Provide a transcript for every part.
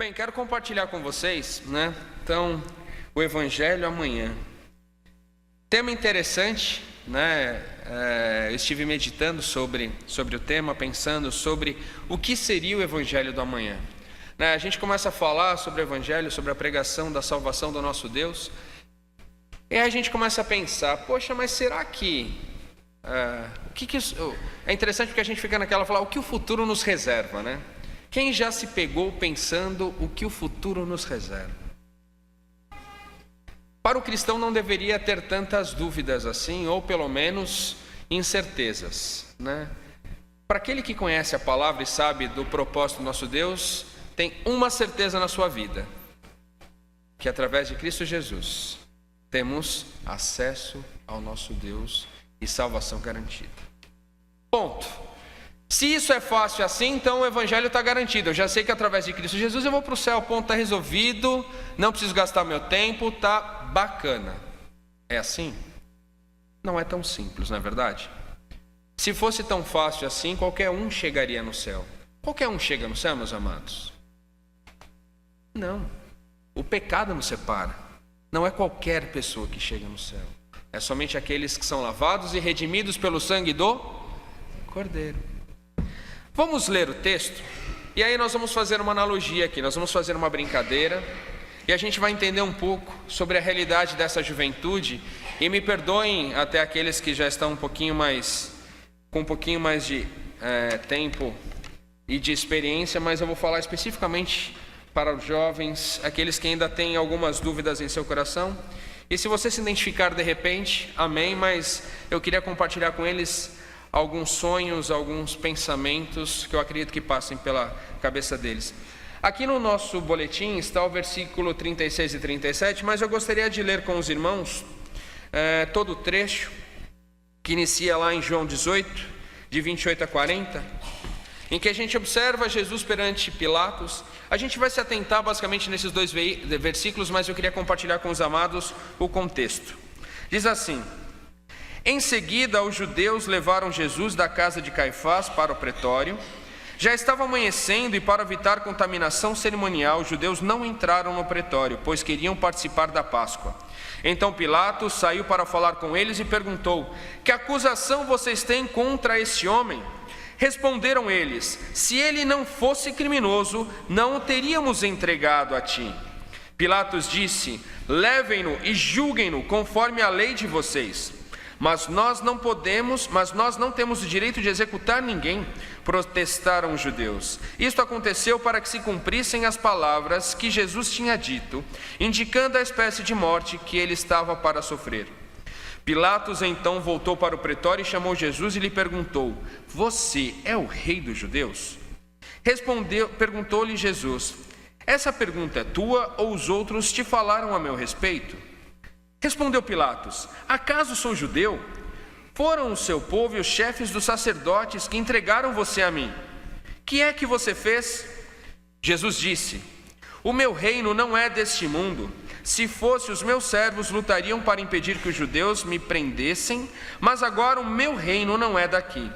Bem, quero compartilhar com vocês, Então, o Evangelho amanhã. Tema interessante, eu estive meditando sobre o tema, pensando sobre o que seria o Evangelho do amanhã. A gente começa a falar sobre o Evangelho, sobre a pregação da salvação do nosso Deus, e aí a gente começa a pensar, poxa, mas será que... É interessante porque a gente fica naquela, falar, o que o futuro nos reserva, Quem já se pegou pensando o que o futuro nos reserva? Para o cristão não deveria ter tantas dúvidas assim, ou pelo menos incertezas, Para aquele que conhece a palavra e sabe do propósito do nosso Deus, tem uma certeza na sua vida, que através de Cristo Jesus, temos acesso ao nosso Deus e salvação garantida. Ponto. Se isso é fácil assim, então o Evangelho está garantido. Eu já sei que através de Cristo Jesus eu vou para o céu, ponto, está resolvido, não preciso gastar meu tempo, está bacana. É assim? Não é tão simples, não é verdade? Se fosse tão fácil assim, qualquer um chegaria no céu. Qualquer um chega no céu, meus amados? Não. O pecado nos separa. Não é qualquer pessoa que chega no céu. É somente aqueles que são lavados e redimidos pelo sangue do Cordeiro. Vamos ler o texto, e aí nós vamos fazer uma analogia aqui, nós vamos fazer uma brincadeira, e a gente vai entender um pouco sobre a realidade dessa juventude, e me perdoem até aqueles que já estão com um pouquinho mais de tempo e de experiência, mas eu vou falar especificamente para os jovens, aqueles que ainda têm algumas dúvidas em seu coração, e se você se identificar de repente, amém, mas eu queria compartilhar com eles alguns sonhos, alguns pensamentos que eu acredito que passem pela cabeça deles. Aqui no nosso boletim está o versículo 36 e 37, mas eu gostaria de ler com os irmãos todo o trecho, que inicia lá em João 18, de 28 a 40, em que a gente observa Jesus perante Pilatos. A gente vai se atentar basicamente nesses dois versículos, mas eu queria compartilhar com os amados o contexto. Diz assim: em seguida, os judeus levaram Jesus da casa de Caifás para o pretório. Já estava amanhecendo e, para evitar contaminação cerimonial, os judeus não entraram no pretório, pois queriam participar da Páscoa. Então Pilatos saiu para falar com eles e perguntou: que acusação vocês têm contra esse homem? Responderam eles: se ele não fosse criminoso, não o teríamos entregado a ti. Pilatos disse: levem-no e julguem-no conforme a lei de vocês. Mas nós não temos o direito de executar ninguém, protestaram os judeus. Isto aconteceu para que se cumprissem as palavras que Jesus tinha dito, indicando a espécie de morte que ele estava para sofrer. Pilatos então voltou para o pretório e chamou Jesus e lhe perguntou: você é o rei dos judeus? Perguntou-lhe Jesus: essa pergunta é tua ou os outros te falaram a meu respeito? Respondeu Pilatos: acaso sou judeu? Foram o seu povo e os chefes dos sacerdotes que entregaram você a mim. Que é que você fez? Jesus disse: o meu reino não é deste mundo. Se fosse, os meus servos lutariam para impedir que os judeus me prendessem, mas agora o meu reino não é daqui.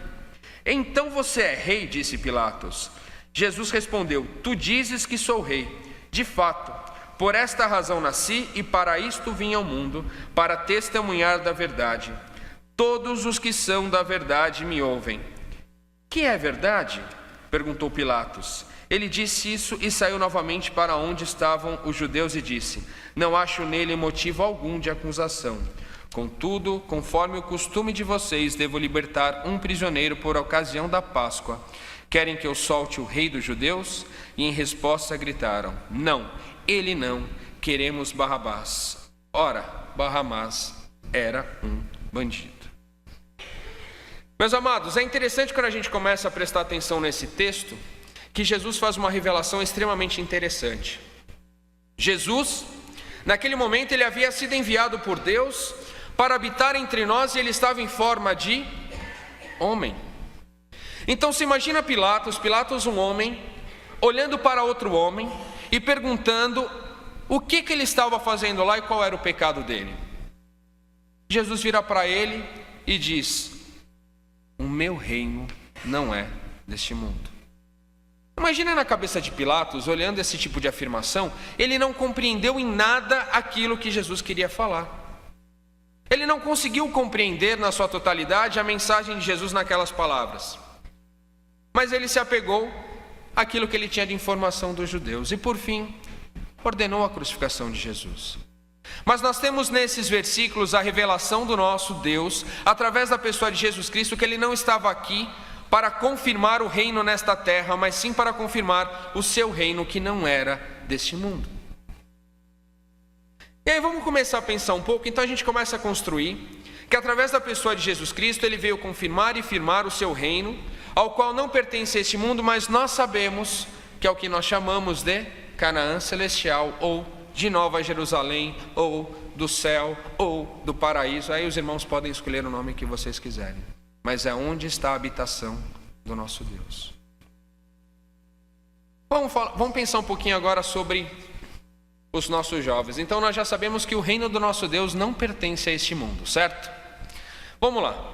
Então você é rei, disse Pilatos. Jesus respondeu: tu dizes que sou rei. De fato, por esta razão nasci e para isto vim ao mundo, para testemunhar da verdade. Todos os que são da verdade me ouvem. Que é verdade? Perguntou Pilatos. Ele disse isso e saiu novamente para onde estavam os judeus e disse: não acho nele motivo algum de acusação. Contudo, conforme o costume de vocês, devo libertar um prisioneiro por ocasião da Páscoa. Querem que eu solte o rei dos judeus? E em resposta gritaram: não, ele não, queremos Barrabás. Ora, Barrabás era um bandido. Meus amados, é interessante quando a gente começa a prestar atenção nesse texto, que Jesus faz uma revelação extremamente interessante. Jesus, naquele momento, ele havia sido enviado por Deus para habitar entre nós e ele estava em forma de homem. Então se imagina Pilatos um homem, olhando para outro homem e perguntando o que ele estava fazendo lá e qual era o pecado dele. Jesus vira para ele e diz: o meu reino não é deste mundo. Imagina na cabeça de Pilatos, olhando esse tipo de afirmação, ele não compreendeu em nada aquilo que Jesus queria falar. Ele não conseguiu compreender na sua totalidade a mensagem de Jesus naquelas palavras. Mas ele se apegou àquilo que ele tinha de informação dos judeus e, por fim, ordenou a crucificação de Jesus. Mas nós temos nesses versículos a revelação do nosso Deus, através da pessoa de Jesus Cristo, que ele não estava aqui para confirmar o reino nesta terra, mas sim para confirmar o seu reino que não era deste mundo. E aí vamos começar a pensar um pouco. Então a gente começa a construir que através da pessoa de Jesus Cristo ele veio confirmar e firmar o seu reino, ao qual não pertence a este mundo, mas nós sabemos que é o que nós chamamos de Canaã celestial, ou de Nova Jerusalém, ou do céu, ou do paraíso. Aí os irmãos podem escolher o nome que vocês quiserem, mas é onde está a habitação do nosso Deus. Vamos pensar um pouquinho agora sobre os nossos jovens. Então nós já sabemos que o reino do nosso Deus não pertence a este mundo, certo? Vamos lá.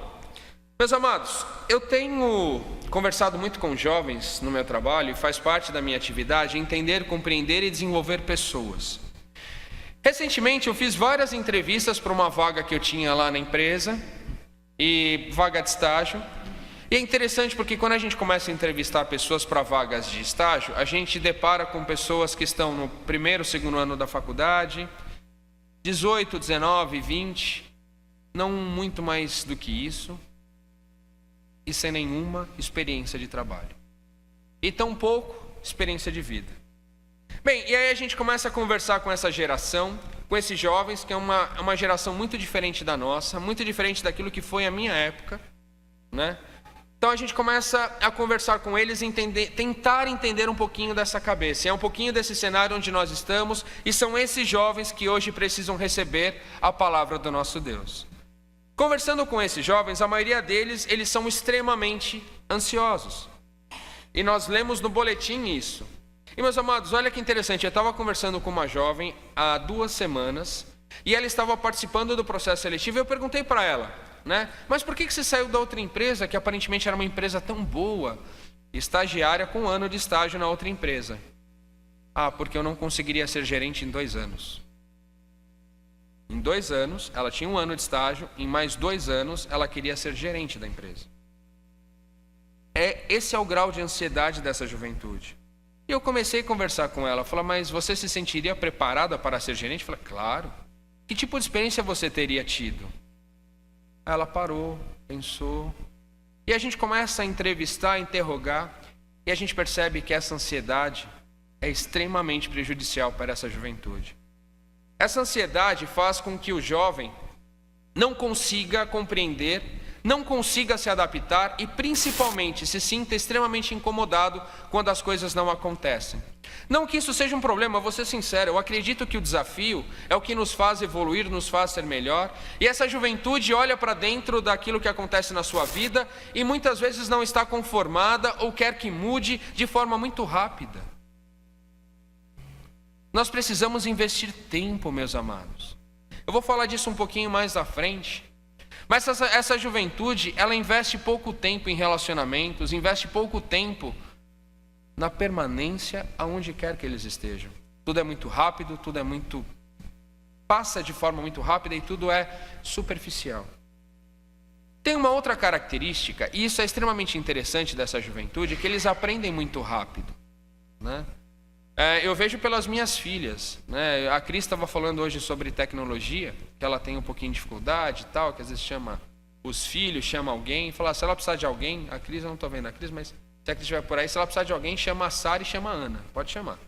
Meus amados, eu tenho conversado muito com jovens no meu trabalho e faz parte da minha atividade entender, compreender e desenvolver pessoas. Recentemente eu fiz várias entrevistas para uma vaga que eu tinha lá na empresa, e vaga de estágio. E é interessante porque quando a gente começa a entrevistar pessoas para vagas de estágio, a gente depara com pessoas que estão no primeiro, segundo ano da faculdade, 18, 19, 20, não muito mais do que isso, e sem nenhuma experiência de trabalho. E tão pouco experiência de vida. Bem, e aí a gente começa a conversar com essa geração, com esses jovens, que é uma geração muito diferente da nossa, muito diferente daquilo que foi a minha época, né? Então a gente começa a conversar com eles, tentar entender um pouquinho dessa cabeça. É um pouquinho desse cenário onde nós estamos, e são esses jovens que hoje precisam receber a palavra do nosso Deus. Conversando com esses jovens, a maioria deles, eles são extremamente ansiosos. E nós lemos no boletim isso. E meus amados, olha que interessante, eu estava conversando com uma jovem há 2 semanas, e ela estava participando do processo seletivo, e eu perguntei para ela, né? Mas por que você saiu da outra empresa, que aparentemente era uma empresa tão boa, estagiária com 1 ano de estágio na outra empresa? Ah, porque eu não conseguiria ser gerente em 2 anos. Em 2 anos, ela tinha 1 ano de estágio, em mais 2 anos, ela queria ser gerente da empresa. Esse é o grau de ansiedade dessa juventude. E eu comecei a conversar com ela, falei, mas você se sentiria preparada para ser gerente? Eu falei, claro. Que tipo de experiência você teria tido? Ela parou, pensou, e a gente começa a entrevistar, a interrogar, e a gente percebe que essa ansiedade é extremamente prejudicial para essa juventude. Essa ansiedade faz com que o jovem não consiga compreender, não consiga se adaptar e principalmente se sinta extremamente incomodado quando as coisas não acontecem. Não que isso seja um problema, vou ser sincero, eu acredito que o desafio é o que nos faz evoluir, nos faz ser melhor, e essa juventude olha para dentro daquilo que acontece na sua vida e muitas vezes não está conformada ou quer que mude de forma muito rápida. Nós precisamos investir tempo, meus amados. Eu vou falar disso um pouquinho mais à frente. Mas essa juventude, ela investe pouco tempo em relacionamentos, investe pouco tempo na permanência aonde quer que eles estejam. Tudo é muito rápido, passa de forma muito rápida e tudo é superficial. Tem uma outra característica, e isso é extremamente interessante dessa juventude, que eles aprendem muito rápido, né? Eu vejo pelas minhas filhas, né? A Cris estava falando hoje sobre tecnologia, que ela tem um pouquinho de dificuldade e tal, que às vezes chama os filhos, chama alguém, e fala, se ela precisar de alguém, a Cris, eu não estou vendo a Cris, mas se a Cris estiver por aí, se ela precisar de alguém, chama a Sara e chama a Ana, pode chamar.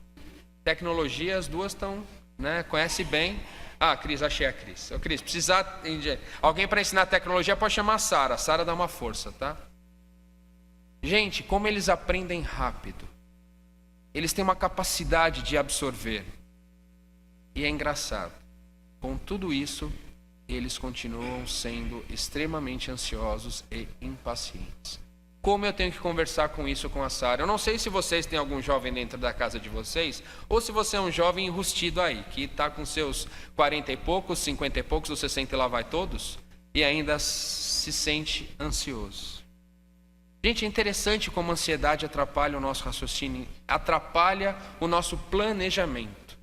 Tecnologia, as duas estão, né? Conhece bem. Ah, Cris, achei a Cris. Ô, Cris, precisar de alguém para ensinar tecnologia, pode chamar a Sara dá uma força, tá? Gente, como eles aprendem rápido. Eles têm uma capacidade de absorver. E é engraçado. Com tudo isso, eles continuam sendo extremamente ansiosos e impacientes. Como eu tenho que conversar com isso com a Sara? Eu não sei se vocês têm algum jovem dentro da casa de vocês, ou se você é um jovem enrustido aí, que está com seus 40 e poucos, 50 e poucos, ou 60 e lá vai todos, e ainda se sente ansioso. Gente, é interessante como a ansiedade atrapalha o nosso raciocínio, atrapalha o nosso planejamento.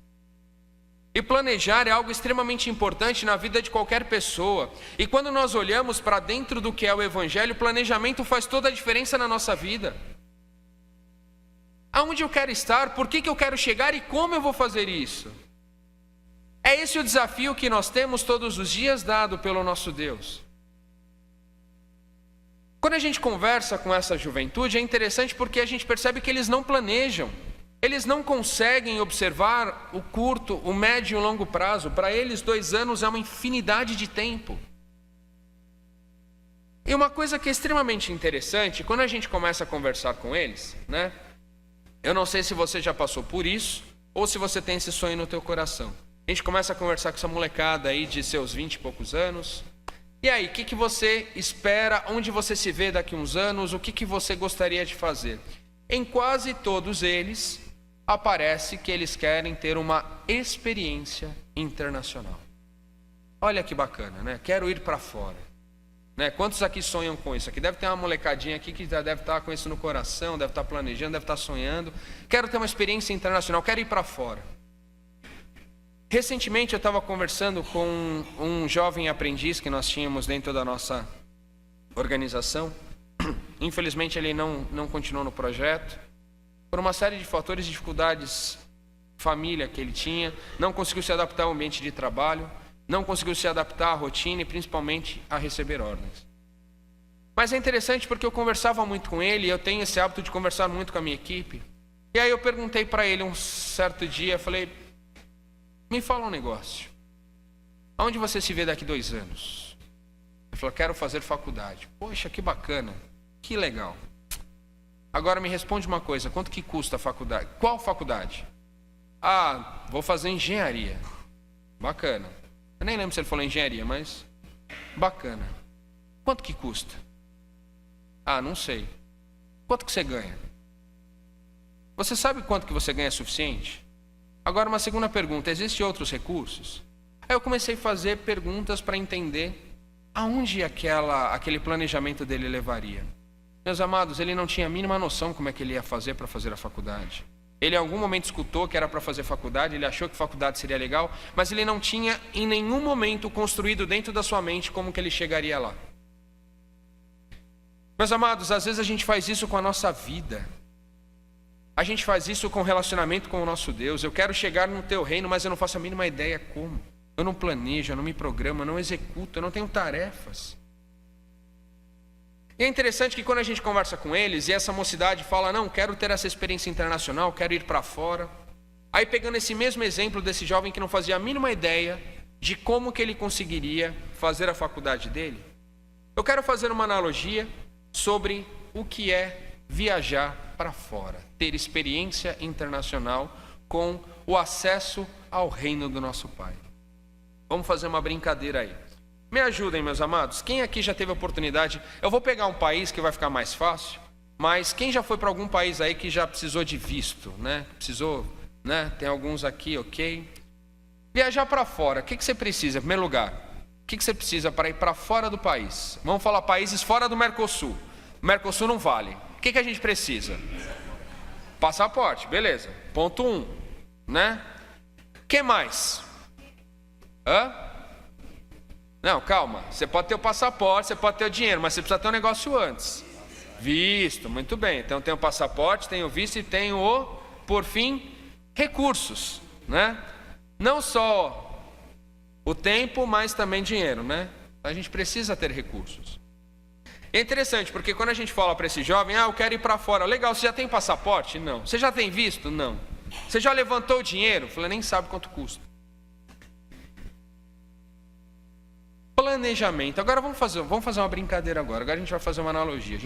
E planejar é algo extremamente importante na vida de qualquer pessoa. E quando nós olhamos para dentro do que é o Evangelho, o planejamento faz toda a diferença na nossa vida. Aonde eu quero estar, por que eu quero chegar e como eu vou fazer isso? É esse o desafio que nós temos todos os dias dado pelo nosso Deus. Quando a gente conversa com essa juventude, é interessante porque a gente percebe que eles não planejam. Eles não conseguem observar o curto, o médio e o longo prazo. Para eles, 2 anos é uma infinidade de tempo. E uma coisa que é extremamente interessante, quando a gente começa a conversar com eles, né? Eu não sei se você já passou por isso, ou se você tem esse sonho no teu coração. A gente começa a conversar com essa molecada aí de seus 20 e poucos anos. E aí, o que você espera? Onde você se vê daqui a uns anos? O que você gostaria de fazer? Em quase todos eles, aparece que eles querem ter uma experiência internacional. Olha que bacana, né? Quero ir para fora. Né? Quantos aqui sonham com isso? Aqui deve ter uma molecadinha aqui que já deve estar com isso no coração, deve estar planejando, deve estar sonhando. Quero ter uma experiência internacional, quero ir para fora. Recentemente eu estava conversando com um jovem aprendiz que nós tínhamos dentro da nossa organização. Infelizmente ele não continuou no projeto. Por uma série de fatores e dificuldades, família que ele tinha, não conseguiu se adaptar ao ambiente de trabalho, não conseguiu se adaptar à rotina e principalmente a receber ordens. Mas é interessante porque eu conversava muito com ele, e eu tenho esse hábito de conversar muito com a minha equipe. E aí eu perguntei para ele um certo dia, falei, me fala um negócio. Aonde você se vê daqui 2 anos? Ele falou, quero fazer faculdade. Poxa, que bacana, que legal. Agora me responde uma coisa, quanto que custa a faculdade? Qual faculdade? Ah, vou fazer engenharia. Bacana. Eu nem lembro se ele falou engenharia, mas bacana. Quanto que custa? Ah, não sei. Quanto que você ganha? Você sabe quanto que você ganha é suficiente? Agora uma segunda pergunta, existem outros recursos? Aí eu comecei a fazer perguntas para entender aonde aquele planejamento dele levaria. Meus amados, ele não tinha a mínima noção como é que ele ia fazer para fazer a faculdade. Ele em algum momento escutou que era para fazer faculdade, ele achou que faculdade seria legal, mas ele não tinha em nenhum momento construído dentro da sua mente como que ele chegaria lá. Meus amados, às vezes a gente faz isso com a nossa vida. A gente faz isso com o relacionamento com o nosso Deus. Eu quero chegar no teu reino, mas eu não faço a mínima ideia como. Eu não planejo, eu não me programo, eu não executo, eu não tenho tarefas. E é interessante que quando a gente conversa com eles e essa mocidade fala, não, quero ter essa experiência internacional, quero ir para fora. Aí pegando esse mesmo exemplo desse jovem que não fazia a mínima ideia de como que ele conseguiria fazer a faculdade dele, eu quero fazer uma analogia sobre o que é viajar para fora, ter experiência internacional com o acesso ao reino do nosso Pai. Vamos fazer uma brincadeira aí. Me ajudem, meus amados. Quem aqui já teve a oportunidade? Eu vou pegar um país que vai ficar mais fácil, mas quem já foi para algum país aí que já precisou de visto, né? Precisou, né? Tem alguns aqui, ok? Viajar para fora, o que você precisa? Em primeiro lugar, o que você precisa para ir para fora do país? Vamos falar países fora do Mercosul. O Mercosul não vale. O que a gente precisa? Passaporte, beleza. Ponto 1, né? O que mais? Não, calma. Você pode ter o passaporte, você pode ter o dinheiro, mas você precisa ter um negócio antes. Visto, muito bem. Então tem o passaporte, tem o visto e tem por fim, recursos, né? Não só o tempo, mas também dinheiro, né? A gente precisa ter recursos. É interessante, porque quando a gente fala para esse jovem, eu quero ir para fora. Legal, você já tem passaporte? Não. Você já tem visto? Não. Você já levantou o dinheiro? Falei, nem sabe quanto custa. Planejamento. Agora vamos fazer uma brincadeira agora. Agora a gente vai fazer uma analogia.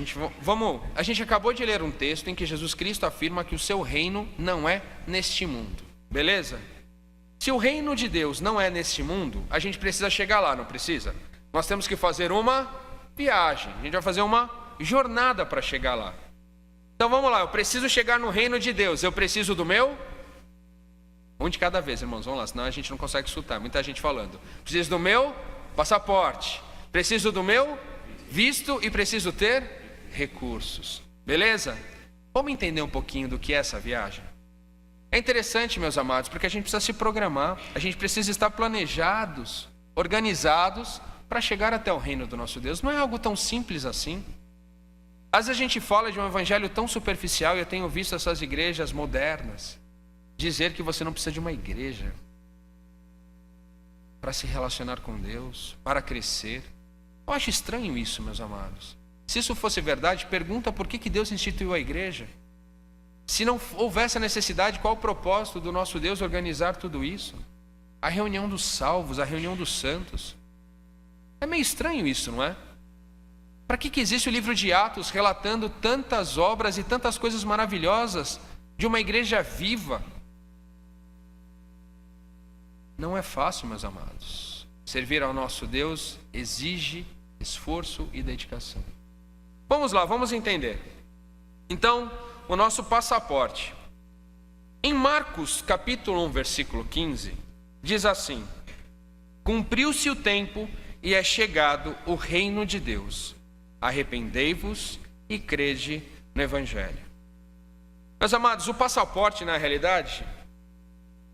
A gente acabou de ler um texto em que Jesus Cristo afirma que o seu reino não é neste mundo. Beleza? Se o reino de Deus não é neste mundo, a gente precisa chegar lá, não precisa? Nós temos que fazer uma viagem. A gente vai fazer uma jornada para chegar lá. Então vamos lá, eu preciso chegar no reino de Deus. Eu preciso do meu? Um de cada vez, irmãos. Vamos lá, senão a gente não consegue escutar. Muita gente falando. Preciso do meu passaporte, preciso do meu visto e preciso ter recursos. Beleza? Vamos entender um pouquinho do que é essa viagem? É interessante, meus amados, porque a gente precisa se programar, a gente precisa estar planejados, organizados, para chegar até o reino do nosso Deus. Não é algo tão simples assim. Às vezes a gente fala de um evangelho tão superficial, e eu tenho visto essas igrejas modernas dizer que você não precisa de uma igreja para se relacionar com Deus, para crescer. Eu acho estranho isso, meus amados. Se isso fosse verdade, pergunta por que Deus instituiu a igreja. Se não houvesse a necessidade, qual o propósito do nosso Deus organizar tudo isso? A reunião dos salvos, a reunião dos santos. É meio estranho isso, não é? Para que existe o livro de Atos relatando tantas obras e tantas coisas maravilhosas de uma igreja viva? Não é fácil, meus amados. Servir ao nosso Deus exige esforço e dedicação. Vamos lá, vamos entender. Então, o nosso passaporte. Em Marcos, capítulo 1, versículo 15, diz assim: cumpriu-se o tempo e é chegado o reino de Deus. Arrependei-vos e crede no Evangelho. Meus amados, o passaporte, na realidade,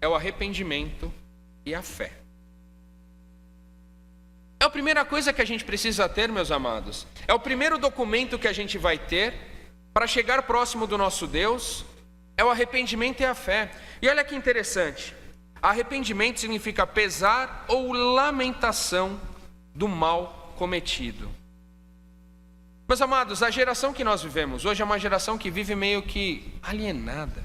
é o arrependimento e a fé. É a primeira coisa que a gente precisa ter, meus amados. É o primeiro documento que a gente vai ter para chegar próximo do nosso Deus. É o arrependimento e a fé. E olha que interessante. Arrependimento significa pesar ou lamentação do mal cometido. Meus amados, a geração que nós vivemos hoje é uma geração que vive meio que alienada.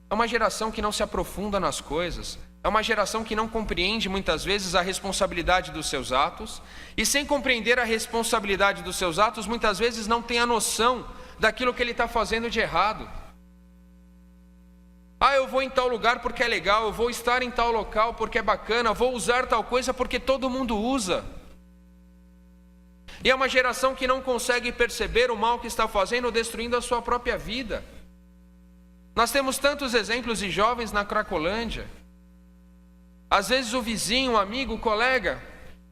É uma geração que não se aprofunda nas coisas. É uma geração que não compreende muitas vezes a responsabilidade dos seus atos. E sem compreender a responsabilidade dos seus atos, muitas vezes não tem a noção daquilo que ele está fazendo de errado. Ah, eu vou em tal lugar porque é legal, eu vou estar em tal local porque é bacana, vou usar tal coisa porque todo mundo usa. E é uma geração que não consegue perceber o mal que está fazendo, destruindo a sua própria vida. Nós temos tantos exemplos de jovens na Cracolândia. Às vezes o vizinho, o amigo, o colega,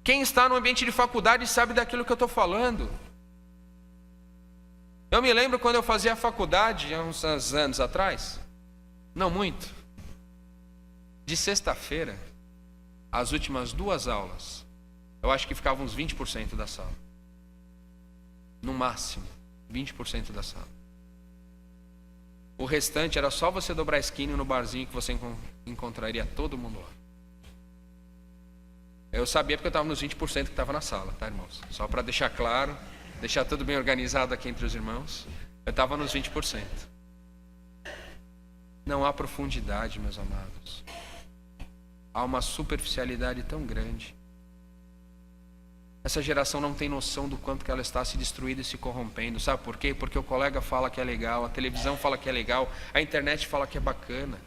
quem está no ambiente de faculdade sabe daquilo que eu estou falando. Eu me lembro quando eu fazia faculdade, há uns anos atrás, não muito, de sexta-feira, as últimas 2 aulas, eu acho que ficavam uns 20% da sala. No máximo, 20% da sala. O restante era só você dobrar a esquina no barzinho que você encontraria todo mundo lá. Eu sabia porque eu estava nos 20% que estava na sala, tá, irmãos? Só para deixar claro, deixar tudo bem organizado aqui entre os irmãos. Eu estava nos 20%. Não há profundidade, meus amados. Há uma superficialidade tão grande. Essa geração não tem noção do quanto que ela está se destruindo e se corrompendo. Sabe por quê? Porque o colega fala que é legal, a televisão fala que é legal, a internet fala que é bacana.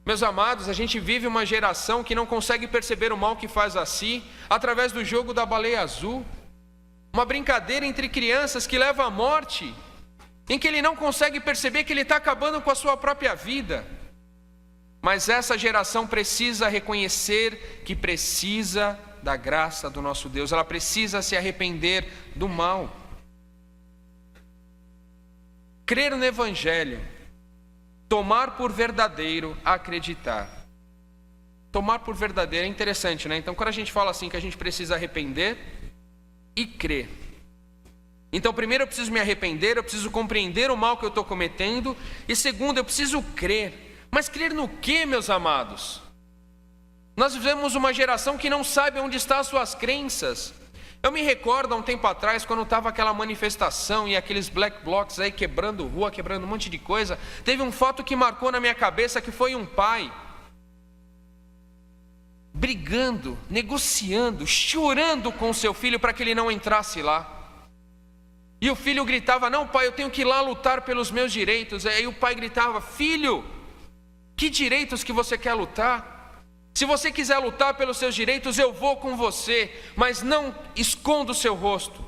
Meus amados, a gente vive uma geração que não consegue perceber o mal que faz a si através do jogo da baleia azul. Uma brincadeira entre crianças que leva à morte, em que ele não consegue perceber que ele está acabando com a sua própria vida. Mas essa geração precisa reconhecer que precisa da graça do nosso Deus. Ela precisa se arrepender do mal. Crer no Evangelho. Tomar por verdadeiro, acreditar. Tomar por verdadeiro é interessante, né? Então, quando a gente fala assim que a gente precisa arrepender e crer. Então, primeiro eu preciso me arrepender, eu preciso compreender o mal que eu estou cometendo. E segundo, eu preciso crer. Mas crer no quê, meus amados? Nós vivemos uma geração que não sabe onde estão as suas crenças. Eu me recordo há um tempo atrás, quando estava aquela manifestação e aqueles black blocs aí quebrando rua, quebrando um monte de coisa. Teve uma foto que marcou na minha cabeça, que foi um pai brigando, negociando, chorando com seu filho para que ele não entrasse lá. E o filho gritava: não, pai, eu tenho que ir lá lutar pelos meus direitos. E aí o pai gritava: filho, que direitos que você quer lutar? Se você quiser lutar pelos seus direitos, eu vou com você, mas não esconda o seu rosto.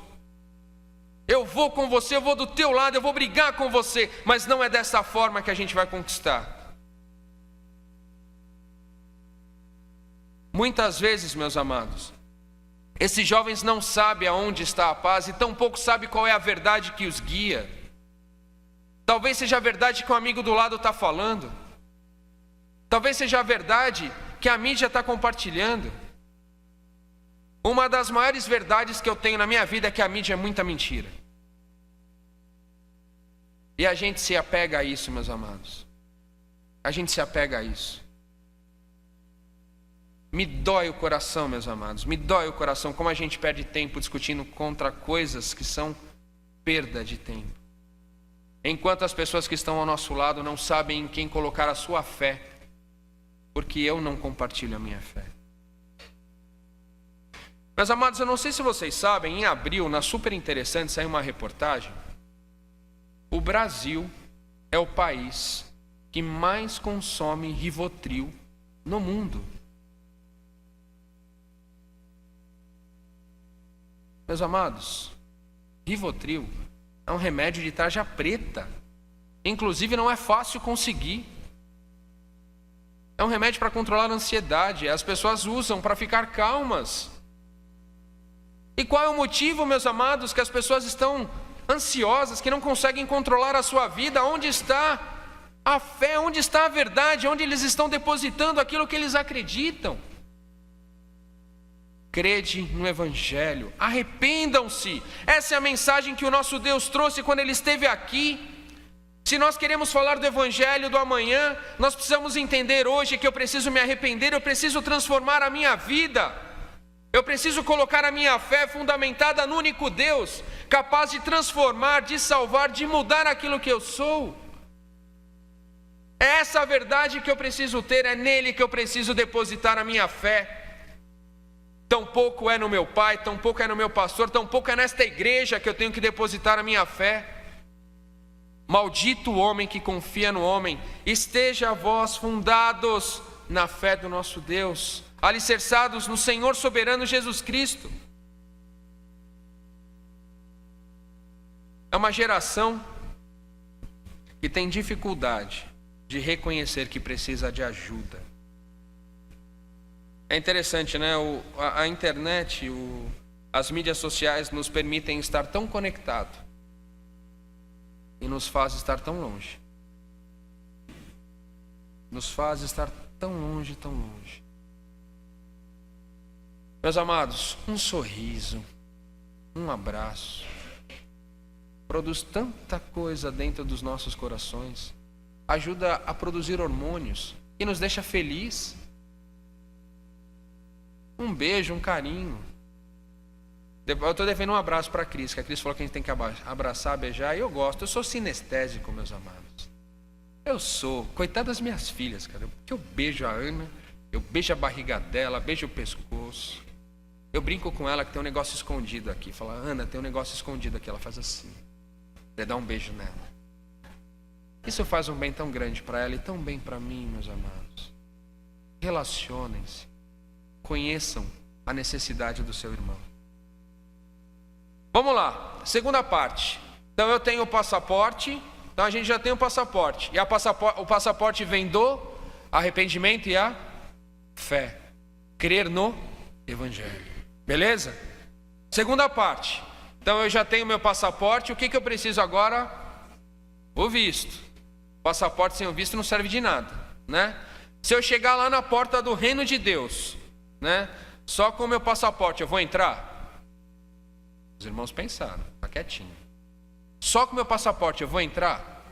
Eu vou com você, eu vou do teu lado, eu vou brigar com você, mas não é dessa forma que a gente vai conquistar. Muitas vezes, meus amados, Esses jovens não sabem aonde está a paz e tampouco sabem qual é a verdade que os guia. Talvez seja a verdade que o amigo do lado está falando. Talvez seja a verdade que a mídia está compartilhando. Uma das maiores verdades que eu tenho na minha vida é que a mídia é muita mentira. E a gente se apega a isso, meus amados. A gente se apega a isso. Me dói o coração, meus amados. Me dói o coração como a gente perde tempo discutindo contra coisas que são perda de tempo. Enquanto as pessoas que estão ao nosso lado não sabem em quem colocar a sua fé, porque eu não compartilho a minha fé. Meus amados, eu não sei se vocês sabem, em abril, na Super Interessante, saiu uma reportagem. O Brasil é o país que mais consome Rivotril no mundo. Meus amados, Rivotril é um remédio de tarja preta. Inclusive não é fácil conseguir. É um remédio para controlar a ansiedade. As pessoas usam para ficar calmas. E qual é o motivo, meus amados, que as pessoas estão ansiosas, que não conseguem controlar a sua vida? Onde está a fé? Onde está a verdade? Onde eles estão depositando aquilo que eles acreditam? Crede no Evangelho, arrependam-se. Essa é a mensagem que o nosso Deus trouxe quando Ele esteve aqui. Se nós queremos falar do Evangelho do amanhã, nós precisamos entender hoje que eu preciso me arrepender, eu preciso transformar a minha vida. Eu preciso colocar a minha fé fundamentada no único Deus, capaz de transformar, de salvar, de mudar aquilo que eu sou. É essa a verdade que eu preciso ter, é nele que eu preciso depositar a minha fé. Tampouco é no meu pai, tampouco é no meu pastor, tampouco é nesta igreja que eu tenho que depositar a minha fé. Maldito o homem que confia no homem. Esteja vós fundados na fé do nosso Deus, alicerçados no Senhor soberano Jesus Cristo. É uma geração que tem dificuldade de reconhecer que precisa de ajuda. É interessante, né? A internet, as mídias sociais nos permitem estar tão conectados e nos faz estar tão longe. Nos faz estar tão longe, tão longe. Meus amados, um sorriso, um abraço, produz tanta coisa dentro dos nossos corações, ajuda a produzir hormônios e nos deixa feliz. Um beijo, um carinho. Eu estou devendo um abraço para a Cris, que a Cris falou que a gente tem que abraçar, beijar, e eu gosto. Eu sou sinestésico, meus amados. Eu sou, coitado das minhas filhas, cara, porque eu beijo a Ana, eu beijo a barriga dela, beijo o pescoço. Eu brinco com ela que tem um negócio escondido aqui. Fala, Ana, tem um negócio escondido aqui. Ela faz assim. Você dá um beijo nela. Isso faz um bem tão grande para ela e tão bem para mim, meus amados. Relacionem-se. Conheçam a necessidade do seu irmão. Vamos lá, segunda parte. Então eu tenho o passaporte. Então a gente já tem o passaporte. E o passaporte vem do arrependimento e a fé. Crer no Evangelho. Beleza? Segunda parte. Então eu já tenho meu passaporte. O que eu preciso agora? O visto. Passaporte sem o visto não serve de nada, né? Se eu chegar lá na porta do reino de Deus, né? Só com o meu passaporte eu vou entrar? Os irmãos pensaram, tá quietinho. Só com o meu passaporte eu vou entrar?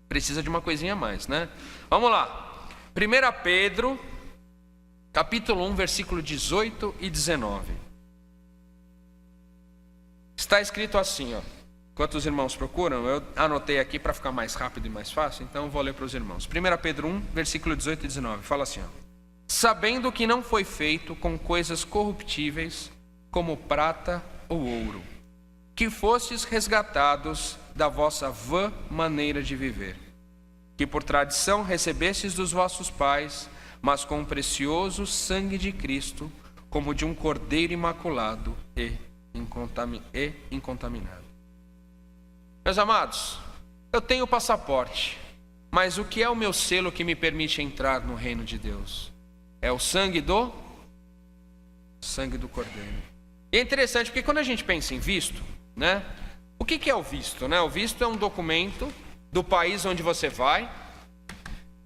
Precisa de uma coisinha a mais, né? Vamos lá. 1 Pedro, capítulo 1, versículo 18 e 19. Está escrito assim, ó. Enquanto os irmãos procuram, eu anotei aqui para ficar mais rápido e mais fácil, então eu vou ler para os irmãos. 1 Pedro 1, versículo 18 e 19, fala assim, ó. Sabendo que não foi feito com coisas corruptíveis, como prata ou ouro, que fostes resgatados da vossa vã maneira de viver, que por tradição recebestes dos vossos pais, mas com o precioso sangue de Cristo, como de um cordeiro imaculado e incontaminado. Meus amados, eu tenho o passaporte, mas o que é o meu selo que me permite entrar no reino de Deus? É o sangue do Sangue do Cordeiro. E é interessante porque quando a gente pensa em visto, né? O que é o visto, né? O visto é um documento do país onde você vai,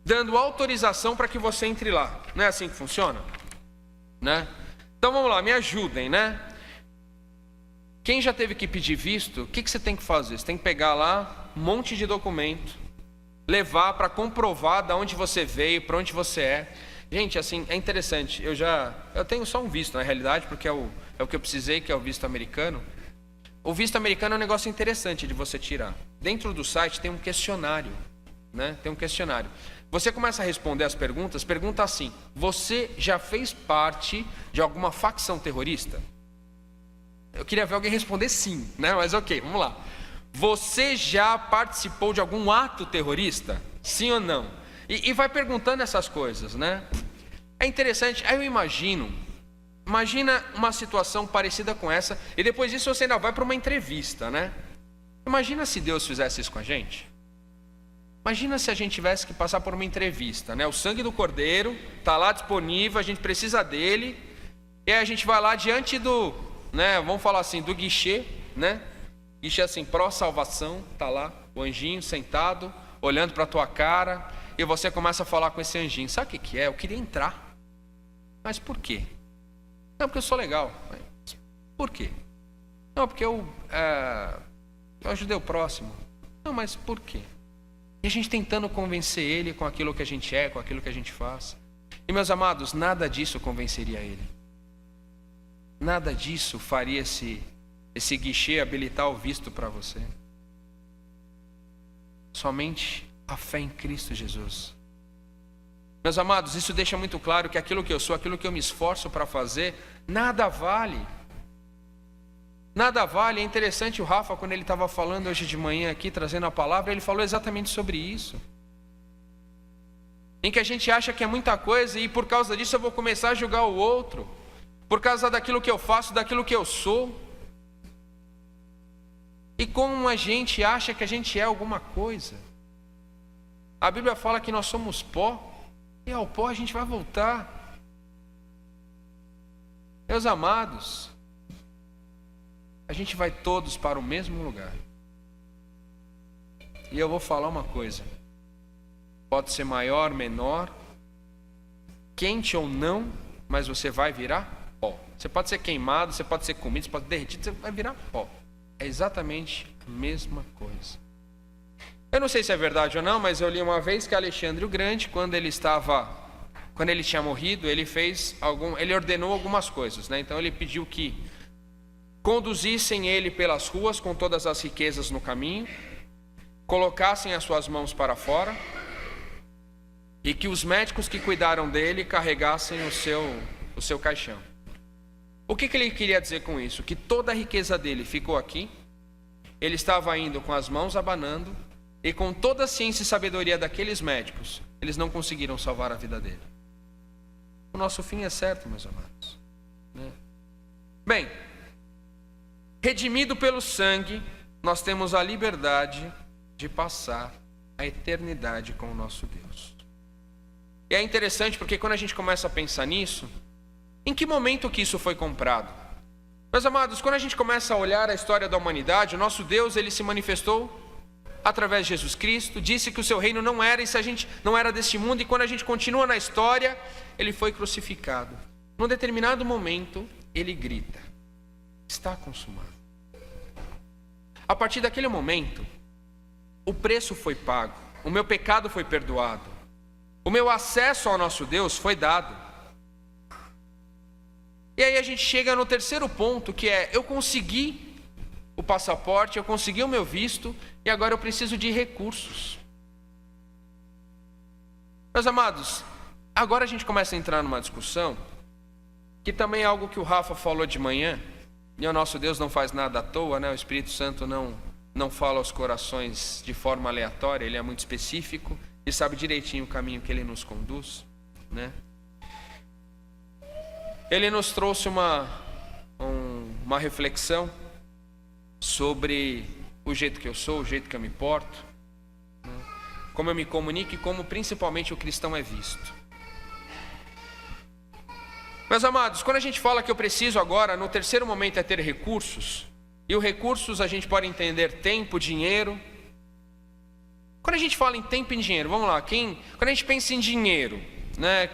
dando autorização para que você entre lá. Não é assim que funciona? Né? Então vamos lá, me ajudem, né? Quem já teve que pedir visto, o que você tem que fazer? Você tem que pegar lá um monte de documento, levar para comprovar de onde você veio, para onde você é. Gente, assim, é interessante. Eu tenho só um visto, na realidade, porque é o que eu precisei, que é o visto americano. O visto americano é um negócio interessante de você tirar. Dentro do site tem um questionário, né? Tem um questionário. Você começa a responder as perguntas, pergunta assim: você já fez parte de alguma facção terrorista? Eu queria ver alguém responder sim, né? Mas ok, vamos lá. Você já participou de algum ato terrorista? Sim ou não? E vai perguntando essas coisas, né? É interessante. Aí eu imagina uma situação parecida com essa, e depois disso você ainda vai para uma entrevista, né? Imagina se Deus fizesse isso com a gente. Imagina se a gente tivesse que passar por uma entrevista, né? O sangue do Cordeiro está lá disponível, a gente precisa dele, e aí a gente vai lá diante do, né? Vamos falar assim, do guichê, né? Guichê assim, pró-salvação, está lá o anjinho sentado, olhando para a tua cara, e você começa a falar com esse anjinho. Sabe o que é? Eu queria entrar. Mas por quê? Não, porque eu sou legal. Mas por quê? Não, porque eu ajudei o próximo. Não, mas por quê? E a gente tentando convencer ele com aquilo que a gente é, com aquilo que a gente faz. E meus amados, nada disso convenceria ele. Nada disso faria esse guichê habilitar o visto para você. Somente a fé em Cristo Jesus. Meus amados, isso deixa muito claro que aquilo que eu sou, aquilo que eu me esforço para fazer, nada vale. Nada vale. É interessante o Rafa, quando ele estava falando hoje de manhã aqui, trazendo a palavra, ele falou exatamente sobre isso. Em que a gente acha que é muita coisa e por causa disso eu vou começar a julgar o outro. Por causa daquilo que eu faço, daquilo que eu sou. E como a gente acha que a gente é alguma coisa. A Bíblia fala que nós somos pó. E ao pó a gente vai voltar. Meus amados, a gente vai todos para o mesmo lugar. E eu vou falar uma coisa. Pode ser maior, menor, quente ou não, mas você vai virar pó. Você pode ser queimado, você pode ser comido, você pode ser derretido, você vai virar pó. É exatamente a mesma coisa. Eu não sei se é verdade ou não, mas eu li uma vez que Alexandre o Grande, quando ele tinha morrido, ele ordenou algumas coisas, né? Então ele pediu que conduzissem ele pelas ruas com todas as riquezas no caminho, colocassem as suas mãos para fora e que os médicos que cuidaram dele carregassem o seu caixão. O que ele queria dizer com isso? Que toda a riqueza dele ficou aqui, ele estava indo com as mãos abanando, e com toda a ciência e sabedoria daqueles médicos, eles não conseguiram salvar a vida dele. O nosso fim é certo, meus amados, né? Bem, redimido pelo sangue, nós temos a liberdade de passar a eternidade com o nosso Deus. E é interessante porque quando a gente começa a pensar nisso, em que momento que isso foi comprado? Meus amados, quando a gente começa a olhar a história da humanidade, o nosso Deus, ele se manifestou através de Jesus Cristo, disse que o seu reino não era, e se a gente não era deste mundo, e quando a gente continua na história, ele foi crucificado. Num determinado momento, ele grita: está consumado. A partir daquele momento, o preço foi pago, o meu pecado foi perdoado, o meu acesso ao nosso Deus foi dado. E aí a gente chega no terceiro ponto, que é: eu consegui o passaporte, eu consegui o meu visto, e agora eu preciso de recursos. Meus amados, agora a gente começa a entrar numa discussão, que também é algo que o Rafa falou de manhã, e o nosso Deus não faz nada à toa, né? O Espírito Santo não fala aos corações de forma aleatória, ele é muito específico, e sabe direitinho o caminho que ele nos conduz, né? Ele nos trouxe uma reflexão sobre o jeito que eu sou, o jeito que eu me porto, né? Como eu me comunico e como principalmente o cristão é visto. Meus amados, quando a gente fala que eu preciso agora, no terceiro momento é ter recursos, e os recursos a gente pode entender tempo, dinheiro. Quando a gente fala em tempo e dinheiro, vamos lá, quando a gente pensa em dinheiro, né,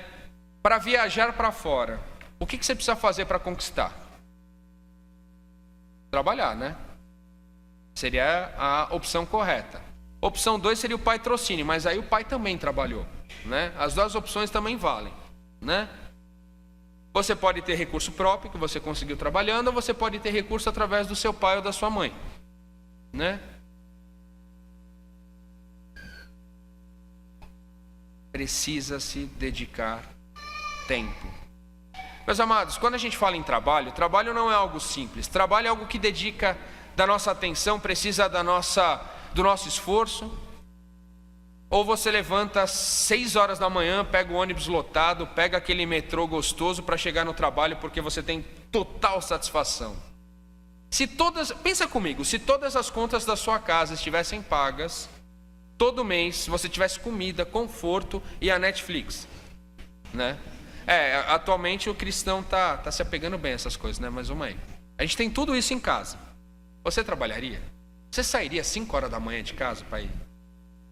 para viajar para fora, o que você precisa fazer para conquistar? Trabalhar, né? Seria a opção correta. Opção 2 seria o patrocínio, mas aí o pai também trabalhou, né? As duas opções também valem, né? Você pode ter recurso próprio, que você conseguiu trabalhando, ou você pode ter recurso através do seu pai ou da sua mãe, né? Precisa se dedicar tempo. Meus amados, quando a gente fala em trabalho, trabalho não é algo simples. Trabalho é algo que dedica da nossa atenção, precisa do nosso esforço. Ou você levanta às 6 horas da manhã, pega o ônibus lotado, pega aquele metrô gostoso para chegar no trabalho porque você tem total satisfação. Pensa comigo, se todas as contas da sua casa estivessem pagas, todo mês você tivesse comida, conforto e a Netflix, né? Atualmente o cristão tá se apegando bem a essas coisas, né? Mas vamos aí. A gente tem tudo isso em casa. Você trabalharia? Você sairia às 5 horas da manhã de casa para ir?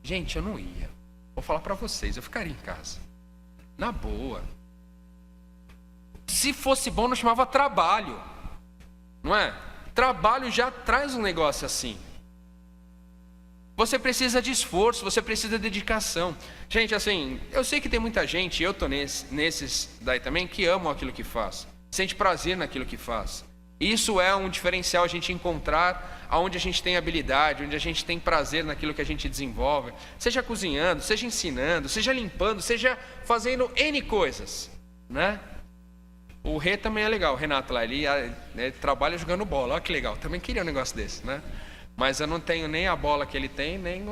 Gente, eu não ia. Vou falar para vocês, eu ficaria em casa. Na boa. Se fosse bom, não chamava trabalho. Não é? Trabalho já traz um negócio assim. Você precisa de esforço, você precisa de dedicação. Gente, assim, eu sei que tem muita gente, eu estou nesses daí também, que amam aquilo que faz. Sente prazer naquilo que faz. Isso é um diferencial, a gente encontrar onde a gente tem habilidade, onde a gente tem prazer naquilo que a gente desenvolve. Seja cozinhando, seja ensinando, seja limpando, seja fazendo N coisas, né? O Rê também é legal, o Renato lá, ele trabalha jogando bola, olha que legal, também queria um negócio desse, né? Mas eu não tenho nem a bola que ele tem, nem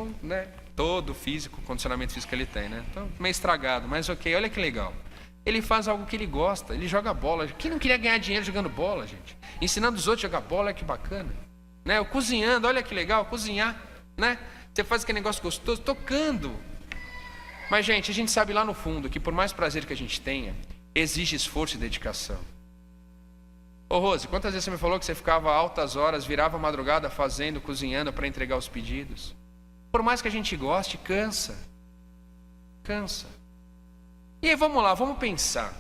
todo o condicionamento físico que ele tem, né? Então, meio estragado, mas ok, olha que legal. Ele faz algo que ele gosta, ele joga bola. Quem não queria ganhar dinheiro jogando bola, gente? Ensinando os outros a jogar bola, que bacana. Né? Eu cozinhando, olha que legal, cozinhar, né? Você faz aquele negócio gostoso, tocando. Mas, gente, a gente sabe lá no fundo que por mais prazer que a gente tenha, exige esforço e dedicação. Ô Rose, quantas vezes você me falou que você ficava altas horas, virava a madrugada fazendo, cozinhando para entregar os pedidos? Por mais que a gente goste, cansa. Cansa. E aí vamos lá, vamos pensar.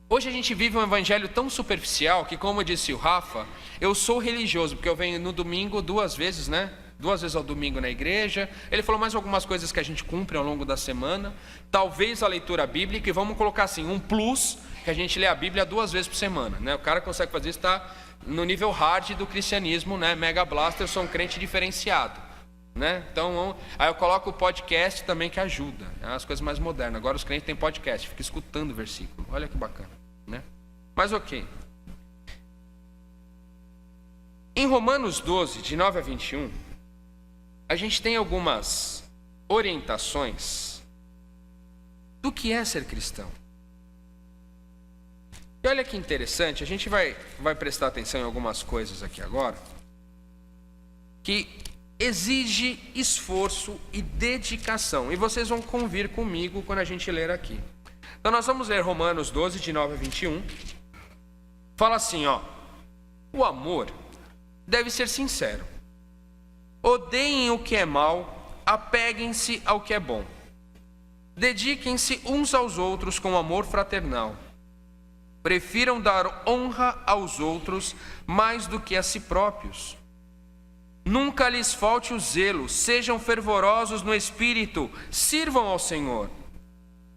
Hoje a gente vive um evangelho tão superficial que, como disse o Rafa, eu sou religioso, porque eu venho no domingo 2 vezes, né? 2 vezes ao domingo na igreja. Ele falou mais algumas coisas que a gente cumpre ao longo da semana. Talvez a leitura bíblica, e vamos colocar assim, um plus, que a gente lê a Bíblia 2 vezes por semana, né? O cara que consegue fazer isso está no nível hard do cristianismo, né? Mega Blaster, eu sou um crente diferenciado. Né? Então, aí eu coloco o podcast também que ajuda, as coisas mais modernas. Agora os crentes têm podcast, fica escutando o versículo, olha que bacana, né? Mas ok. Em Romanos 12, de 9 a 21, a gente tem algumas orientações do que é ser cristão. E olha que interessante, a gente vai prestar atenção em algumas coisas aqui agora, que exige esforço e dedicação. E vocês vão convir comigo quando a gente ler aqui. Então nós vamos ler Romanos 12, de 9 a 21. Fala assim, ó. O amor deve ser sincero. Odeiem o que é mal, apeguem-se ao que é bom. Dediquem-se uns aos outros com amor fraternal. Prefiram dar honra aos outros mais do que a si próprios. Nunca lhes falte o zelo, sejam fervorosos no espírito, sirvam ao Senhor.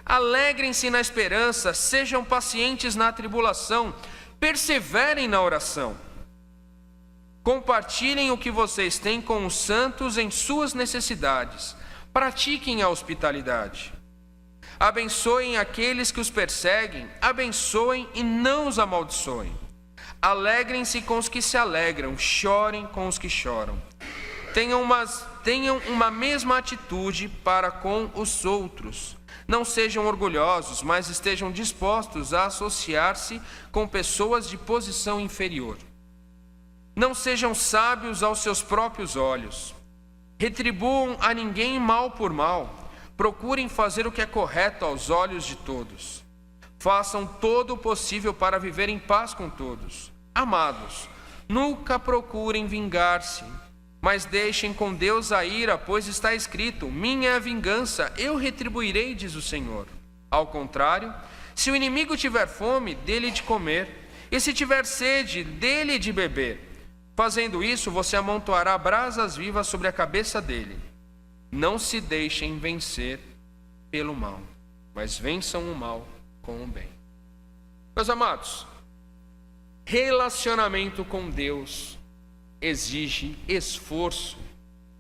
Alegrem-se na esperança, sejam pacientes na tribulação, perseverem na oração. Compartilhem o que vocês têm com os santos em suas necessidades, pratiquem a hospitalidade. Abençoem aqueles que os perseguem, abençoem e não os amaldiçoem. Alegrem-se com os que se alegram, chorem com os que choram. Tenham uma mesma atitude para com os outros. Não sejam orgulhosos, mas estejam dispostos a associar-se com pessoas de posição inferior. Não sejam sábios aos seus próprios olhos. Retribuam a ninguém mal por mal. Procurem fazer o que é correto aos olhos de todos. façam todo o possível para viver em paz com todos. Amados, nunca procurem vingar-se, mas deixem com Deus a ira, pois está escrito: minha é a vingança, eu retribuirei, diz o Senhor. Ao contrário, se o inimigo tiver fome, dê-lhe de comer, e se tiver sede, dê-lhe de beber. Fazendo isso, você amontoará brasas vivas sobre a cabeça dele. Não se deixem vencer pelo mal, mas vençam o mal com o bem. Meus amados, relacionamento com Deus exige esforço.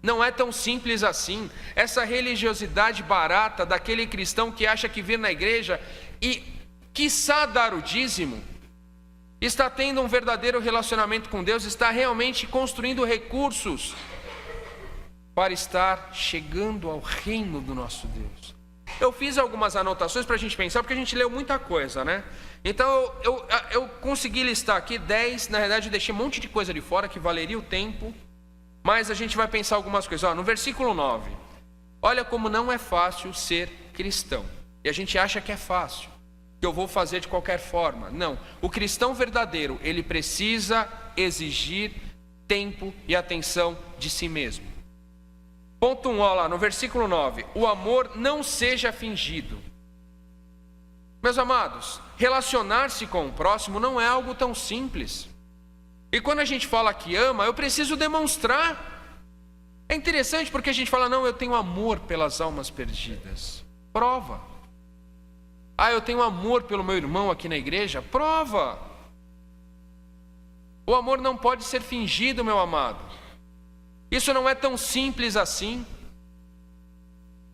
Não é tão simples assim. Essa religiosidade barata daquele cristão que acha que vir na igreja e, quiçá, dar o dízimo, está tendo um verdadeiro relacionamento com Deus, está realmente construindo recursos para estar chegando ao reino do nosso Deus. Eu fiz algumas anotações para a gente pensar, porque a gente leu muita coisa, né? Então eu consegui listar aqui 10, na verdade eu deixei um monte de coisa de fora que valeria o tempo, mas a gente vai pensar algumas coisas. No versículo 9, olha como não é fácil ser cristão. E a gente acha que é fácil, que eu vou fazer de qualquer forma. Não, o cristão verdadeiro, ele precisa exigir tempo e atenção de si mesmo. Ponto 1, olha lá, no versículo 9, o amor não seja fingido. Meus amados, relacionar-se com o próximo não é algo tão simples. E quando a gente fala que ama, eu preciso demonstrar. É interessante porque a gente fala, não, eu tenho amor pelas almas perdidas. Prova. Ah, eu tenho amor pelo meu irmão aqui na igreja. Prova. O amor não pode ser fingido, meu amado. Isso não é tão simples assim.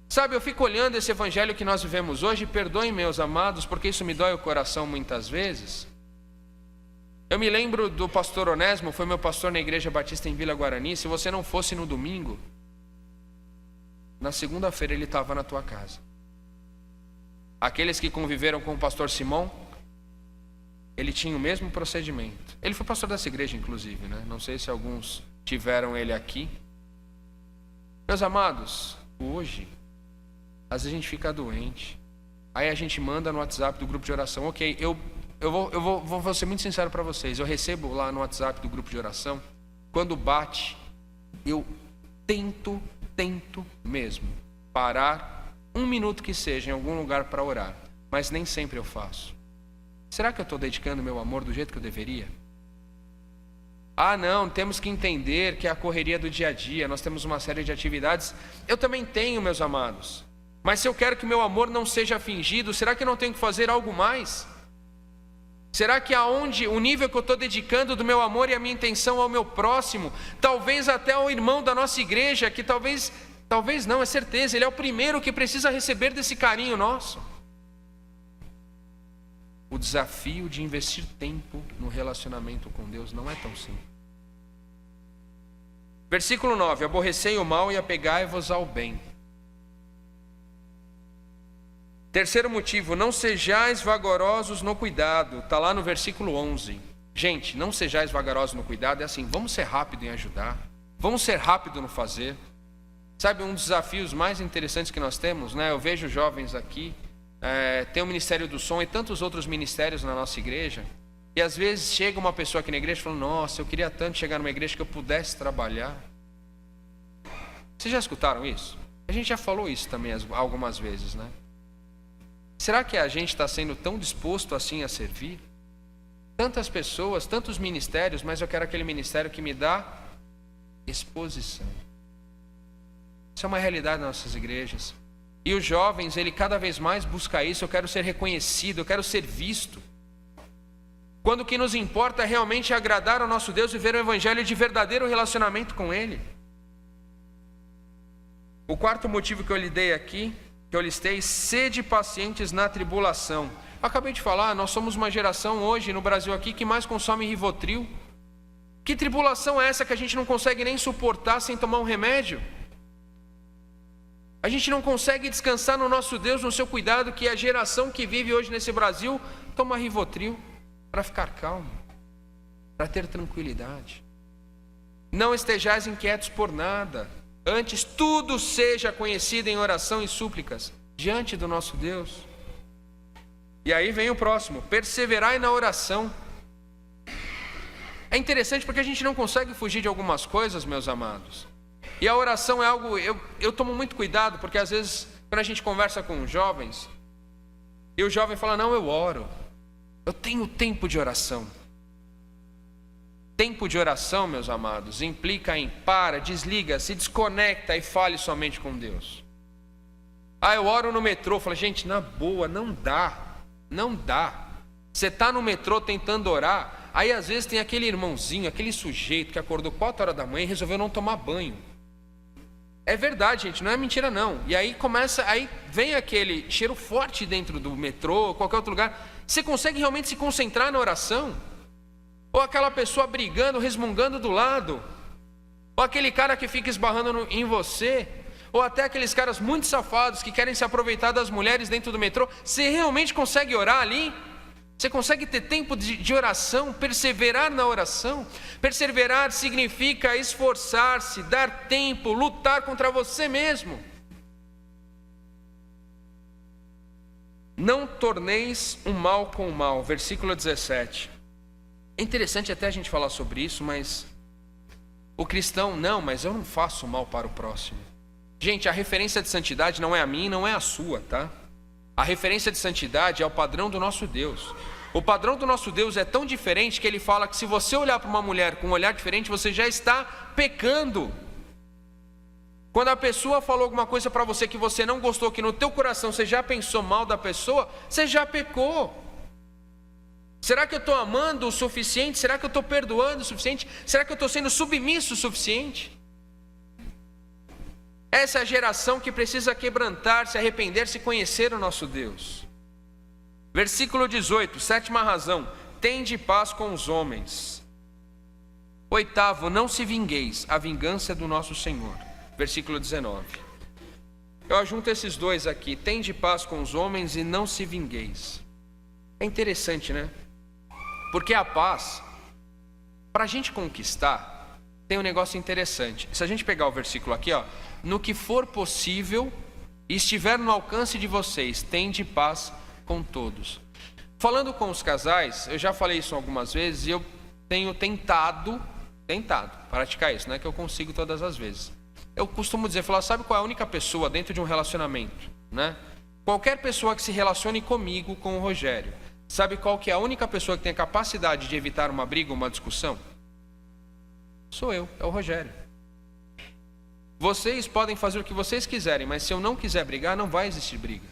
Sabe, eu fico olhando esse evangelho que nós vivemos hoje, perdoem, meus amados, porque isso me dói o coração muitas vezes. Eu me lembro do pastor Onésimo, foi meu pastor na Igreja Batista em Vila Guarani. Se você não fosse no domingo, na segunda-feira ele estava na tua casa. Aqueles que conviveram com o pastor Simão, ele tinha o mesmo procedimento. Ele foi pastor dessa igreja, inclusive, né? Não sei se alguns tiveram ele aqui. Meus amados, hoje, às vezes a gente fica doente, aí a gente manda no WhatsApp do grupo de oração, ok, eu vou ser muito sincero para vocês, eu recebo lá no WhatsApp do grupo de oração, quando bate, eu tento mesmo parar 1 minuto que seja em algum lugar para orar, mas nem sempre eu faço. Será que eu estou dedicando meu amor do jeito que eu deveria? Ah, não, temos que entender que é a correria do dia a dia, nós temos uma série de atividades. Eu também tenho, meus amados. Mas se eu quero que meu amor não seja fingido, será que eu não tenho que fazer algo mais? Será que o nível que eu estou dedicando do meu amor e a minha intenção ao meu próximo, talvez até ao irmão da nossa igreja, que talvez não, é certeza, ele é o primeiro que precisa receber desse carinho nosso. O desafio de investir tempo no relacionamento com Deus não é tão simples. Versículo 9, aborrecei o mal e apegai-vos ao bem. Terceiro motivo, não sejais vagarosos no cuidado, está lá no versículo 11. Gente, não sejais vagarosos no cuidado, é assim, vamos ser rápido em ajudar, vamos ser rápido no fazer. Sabe, um dos desafios mais interessantes que nós temos, né? Eu vejo jovens aqui, tem o Ministério do Som e tantos outros ministérios na nossa igreja, e às vezes chega uma pessoa aqui na igreja falando, nossa, eu queria tanto chegar numa igreja que eu pudesse trabalhar. Vocês já escutaram isso? A gente já falou isso também algumas vezes, né? Será que a gente está sendo tão disposto assim a servir? Tantas pessoas, tantos ministérios, mas eu quero aquele ministério que me dá exposição. Isso é uma realidade nas nossas igrejas. E os jovens, ele cada vez mais busca isso. Eu quero ser reconhecido, eu quero ser visto. Quando o que nos importa é realmente agradar ao nosso Deus e ver o evangelho de verdadeiro relacionamento com Ele. O quarto motivo que eu listei, sede pacientes na tribulação. Eu acabei de falar, nós somos uma geração hoje no Brasil aqui que mais consome Rivotril. Que tribulação é essa que a gente não consegue nem suportar sem tomar um remédio? A gente não consegue descansar no nosso Deus, no seu cuidado, que a geração que vive hoje nesse Brasil toma Rivotril para ficar calmo, para ter tranquilidade. Não estejais inquietos por nada, antes tudo seja conhecido em oração e súplicas diante do nosso Deus. E aí vem o próximo: perseverai na oração. É interessante porque a gente não consegue fugir de algumas coisas, meus amados. E a oração é algo, eu tomo muito cuidado, porque às vezes, quando a gente conversa com jovens, e o jovem fala: não, eu oro, eu tenho tempo de oração. Tempo de oração, meus amados, implica em para, desliga, se desconecta e fale somente com Deus. Ah, eu oro no metrô. Fala: gente, na boa, não dá. Você está no metrô tentando orar, aí às vezes tem aquele irmãozinho, aquele sujeito que acordou 4 horas da manhã e resolveu não tomar banho. É verdade, gente, não é mentira não. E aí aí vem aquele cheiro forte dentro do metrô, qualquer outro lugar. Você consegue realmente se concentrar na oração? Ou aquela pessoa brigando, resmungando do lado? Ou aquele cara que fica esbarrando em você? Ou até aqueles caras muito safados que querem se aproveitar das mulheres dentro do metrô? Você realmente consegue orar ali? Você consegue ter tempo de oração, perseverar na oração? Perseverar significa esforçar-se, dar tempo, lutar contra você mesmo. Não torneis o mal com o mal, versículo 17. É interessante até a gente falar sobre isso, mas o cristão, não, mas eu não faço mal para o próximo. Gente, a referência de santidade não é a minha, não é a sua, tá? A referência de santidade é o padrão do nosso Deus. O padrão do nosso Deus é tão diferente que ele fala que se você olhar para uma mulher com um olhar diferente, você já está pecando. Quando a pessoa falou alguma coisa para você que você não gostou, que no teu coração você já pensou mal da pessoa, você já pecou. Será que eu estou amando o suficiente? Será que eu estou perdoando o suficiente? Será que eu estou sendo submisso o suficiente? Essa é a geração que precisa quebrantar-se, arrepender-se e conhecer o nosso Deus. Versículo 18, 7ª razão: tende paz com os homens. 8º, não se vingueis, a vingança é do nosso Senhor. Versículo 19. Eu ajunto esses dois aqui: tende paz com os homens e não se vingueis. É interessante, né? Porque a paz, para a gente conquistar, tem um negócio interessante. Se a gente pegar o versículo aqui, ó, no que for possível e estiver no alcance de vocês, tende paz com todos. Falando com os casais, eu já falei isso algumas vezes e eu tenho tentado praticar isso, não é que eu consigo todas as vezes. Eu costumo dizer, sabe qual é a única pessoa dentro de um relacionamento, né? Qualquer pessoa que se relacione comigo, com o Rogério, sabe qual que é a única pessoa que tem a capacidade de evitar uma briga, uma discussão? Sou eu, é o Rogério. Vocês podem fazer o que vocês quiserem, mas se eu não quiser brigar, não vai existir briga.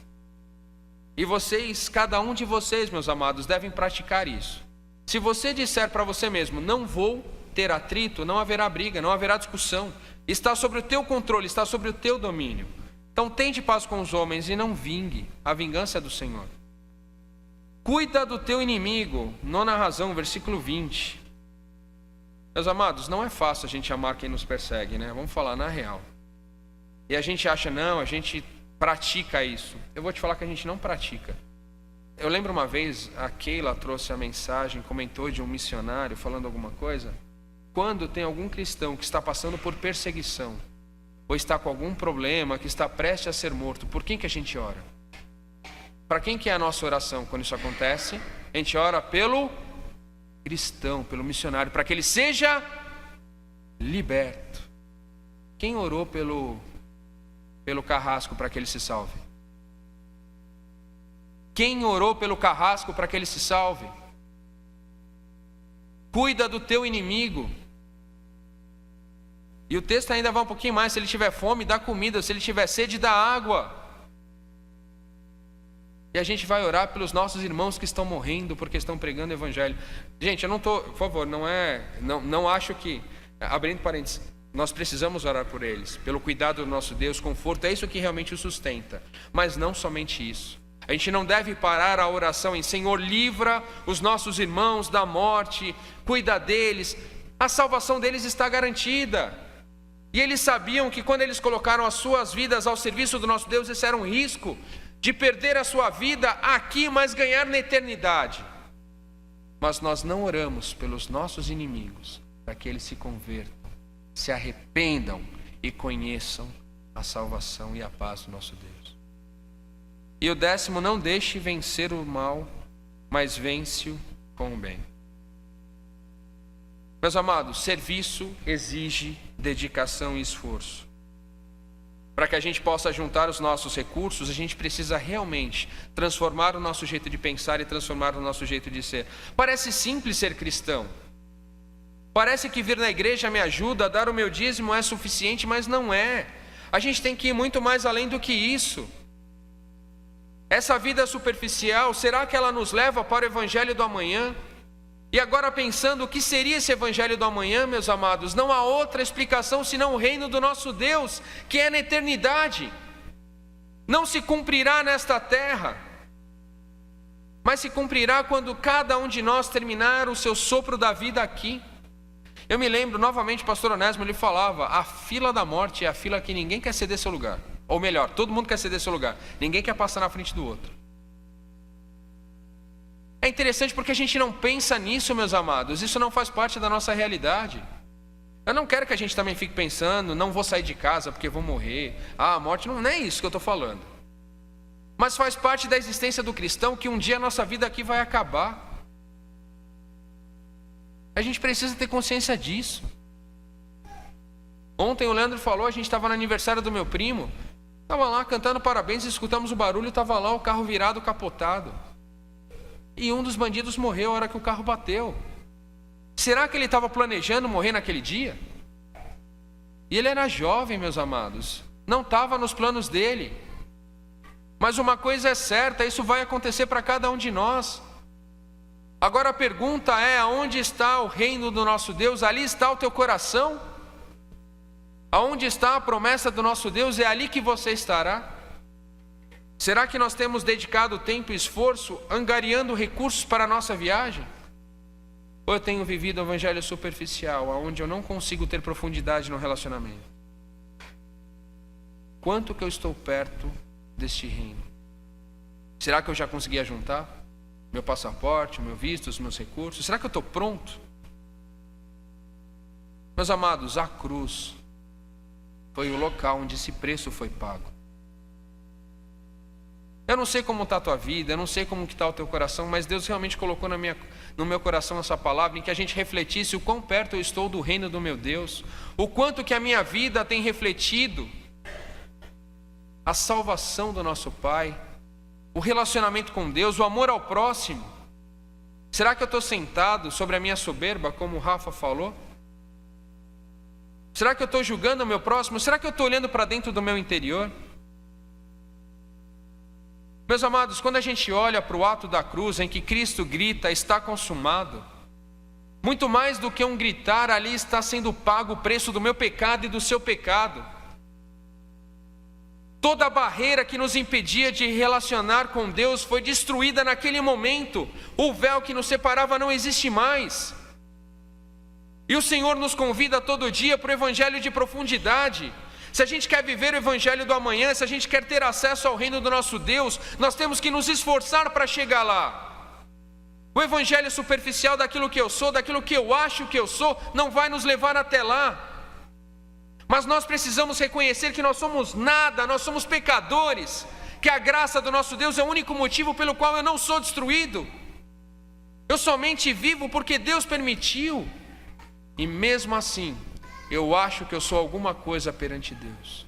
E vocês, cada um de vocês, meus amados, devem praticar isso. Se você disser para você mesmo: não vou ter atrito, não haverá briga, não haverá discussão. Está sobre o teu controle, está sobre o teu domínio. Então tende paz com os homens e não vingue, a vingança é do Senhor. Cuida do teu inimigo, 9ª razão, versículo 20. Meus amados, não é fácil a gente amar quem nos persegue, né? Vamos falar na real. E a gente acha, não, a gente pratica isso. Eu vou te falar que a gente não pratica. Eu lembro uma vez, a Keila trouxe a mensagem, comentou de um missionário falando alguma coisa. Quando tem algum cristão que está passando por perseguição, ou está com algum problema, que está prestes a ser morto, por quem que a gente ora? Para quem que é a nossa oração quando isso acontece? A gente ora pelo cristão, pelo missionário, para que ele seja liberto. Quem orou pelo carrasco para que ele se salve? Quem orou pelo carrasco para que ele se salve? Cuida do teu inimigo. E o texto ainda vai um pouquinho mais: se ele tiver fome, dá comida; se ele tiver sede, dá água. E a gente vai orar pelos nossos irmãos que estão morrendo porque estão pregando o evangelho. Gente, eu não estou, por favor, não acho que, abrindo parênteses, nós precisamos orar por eles, pelo cuidado do nosso Deus, conforto, é isso que realmente o sustenta. Mas não somente isso. A gente não deve parar a oração em: Senhor, livra os nossos irmãos da morte, cuida deles. A salvação deles está garantida. E eles sabiam que quando eles colocaram as suas vidas ao serviço do nosso Deus, esse era um risco de perder a sua vida aqui, mas ganhar na eternidade. Mas nós não oramos pelos nossos inimigos, para que eles se convertam, se arrependam e conheçam a salvação e a paz do nosso Deus. E o 10º, não deixe vencer o mal, mas vence-o com o bem. Meus amados, serviço exige dedicação e esforço. Para que a gente possa juntar os nossos recursos, a gente precisa realmente transformar o nosso jeito de pensar e transformar o nosso jeito de ser. Parece simples ser cristão. Parece que vir na igreja me ajuda, dar o meu dízimo é suficiente, mas não é. A gente tem que ir muito mais além do que isso. Essa vida superficial, será que ela nos leva para o evangelho do amanhã? E agora pensando o que seria esse evangelho do amanhã, meus amados, não há outra explicação senão o reino do nosso Deus, que é na eternidade. Não se cumprirá nesta terra, mas se cumprirá quando cada um de nós terminar o seu sopro da vida aqui. Eu me lembro, novamente, o pastor Onésimo, ele falava, a fila da morte é a fila que ninguém quer ceder seu lugar. Ou melhor, todo mundo quer ceder seu lugar, ninguém quer passar na frente do outro. É interessante porque a gente não pensa nisso, meus amados. Isso não faz parte da nossa realidade. Eu não quero que a gente também fique pensando, não vou sair de casa porque vou morrer. A morte não é isso que eu estou falando. Mas faz parte da existência do cristão que um dia a nossa vida aqui vai acabar. A gente precisa ter consciência disso. Ontem o Leandro falou, a gente estava no aniversário do meu primo. Estava lá cantando parabéns, escutamos o barulho, estava lá o carro virado, capotado. E um dos bandidos morreu a hora que o carro bateu. Será que ele estava planejando morrer naquele dia? E ele era jovem, meus amados. Não estava nos planos dele. Mas uma coisa é certa, isso vai acontecer para cada um de nós. Agora a pergunta é, aonde está o reino do nosso Deus? Ali está o teu coração? Aonde está a promessa do nosso Deus? É ali que você estará? Será que nós temos dedicado tempo e esforço angariando recursos para a nossa viagem? Ou eu tenho vivido o evangelho superficial, onde eu não consigo ter profundidade no relacionamento? Quanto que eu estou perto deste reino? Será que eu já consegui juntar meu passaporte, o meu visto, os meus recursos? Será que eu estou pronto? Meus amados, a cruz foi o local onde esse preço foi pago. Eu não sei como está a tua vida, eu não sei como está o teu coração, mas Deus realmente colocou no meu coração essa palavra, em que a gente refletisse o quão perto eu estou do reino do meu Deus, o quanto que a minha vida tem refletido a salvação do nosso Pai, o relacionamento com Deus, o amor ao próximo. Será que eu estou sentado sobre a minha soberba, como o Rafa falou? Será que eu estou julgando o meu próximo? Será que eu estou olhando para dentro do meu interior? Meus amados, quando a gente olha para o ato da cruz, em que Cristo grita, está consumado, muito mais do que um gritar, ali está sendo pago o preço do meu pecado e do seu pecado. Toda a barreira que nos impedia de relacionar com Deus foi destruída naquele momento. O véu que nos separava não existe mais. E o Senhor nos convida todo dia para o evangelho de profundidade. Se a gente quer viver o evangelho do amanhã, se a gente quer ter acesso ao reino do nosso Deus, nós temos que nos esforçar para chegar lá. O evangelho superficial daquilo que eu sou, daquilo que eu acho que eu sou, não vai nos levar até lá. Mas nós precisamos reconhecer que nós somos nada, nós somos pecadores, que a graça do nosso Deus é o único motivo pelo qual eu não sou destruído. Eu somente vivo porque Deus permitiu. E mesmo assim, eu acho que eu sou alguma coisa perante Deus.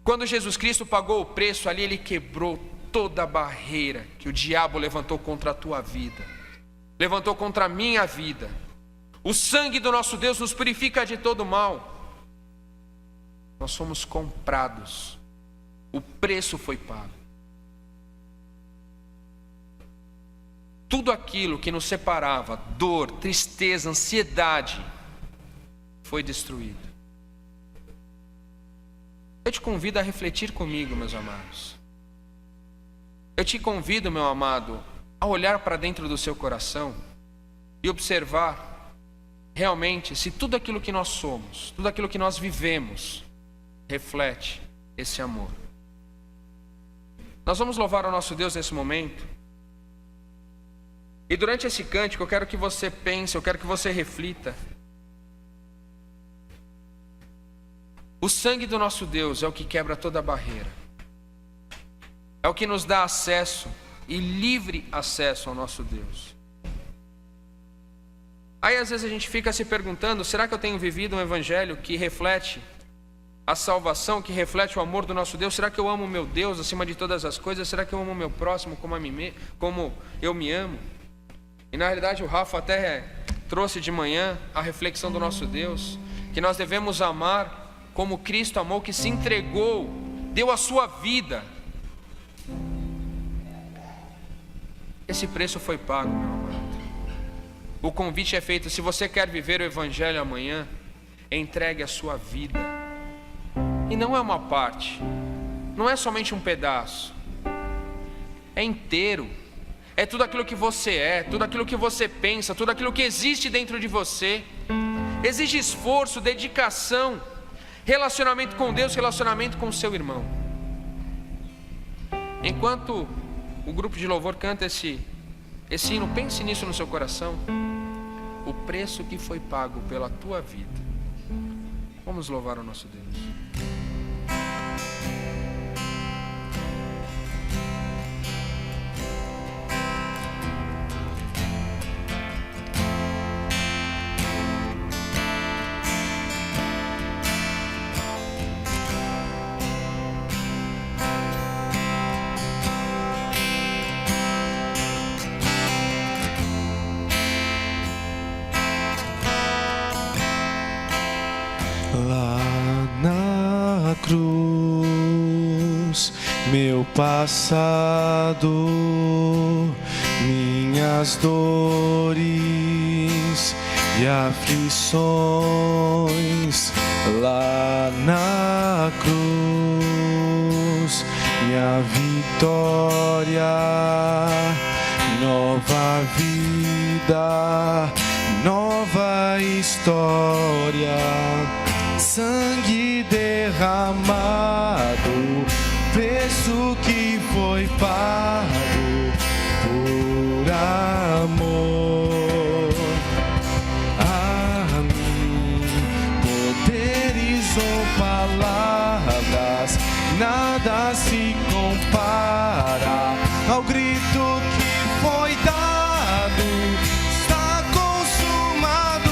Quando Jesus Cristo pagou o preço ali, Ele quebrou toda a barreira que o diabo levantou contra a tua vida, levantou contra a minha vida. O sangue do nosso Deus nos purifica de todo mal. Nós somos comprados. O preço foi pago. Tudo aquilo que nos separava, dor, tristeza, ansiedade, foi destruído. Eu te convido a refletir comigo, meus amados. Eu te convido, meu amado, a olhar para dentro do seu coração e observar realmente se tudo aquilo que nós somos, tudo aquilo que nós vivemos, reflete esse amor. Nós vamos louvar o nosso Deus nesse momento. E durante esse cântico eu quero que você pense, eu quero que você reflita. O sangue do nosso Deus é o que quebra toda barreira. o que nos dá acesso e livre acesso ao nosso Deus. Aí às vezes a gente fica se perguntando, será que eu tenho vivido um evangelho que reflete a salvação, que reflete o amor do nosso Deus? Será que eu amo o meu Deus acima de todas as coisas? Será que eu amo o meu próximo como eu me amo? E na realidade o Rafa até trouxe de manhã a reflexão do nosso Deus, que nós devemos amar como Cristo amou, que se entregou, deu a sua vida. Esse preço foi pago, meu amado. O convite é feito: se você quer viver o evangelho amanhã, entregue a sua vida. E não é uma parte, não é somente um pedaço, é inteiro. É tudo aquilo que você é, tudo aquilo que você pensa, tudo aquilo que existe dentro de você. Exige esforço, dedicação, relacionamento com Deus, relacionamento com o seu irmão. Enquanto o grupo de louvor canta esse hino, pense nisso no seu coração. O preço que foi pago pela tua vida. Vamos louvar o nosso Deus. Meu passado, minhas dores e aflições, lá na cruz, minha vitória, nova vida, nova história, sangue derramado, preço que foi pago por amor a mim. Poderes ou palavras, nada se compara ao grito que foi dado: está consumado.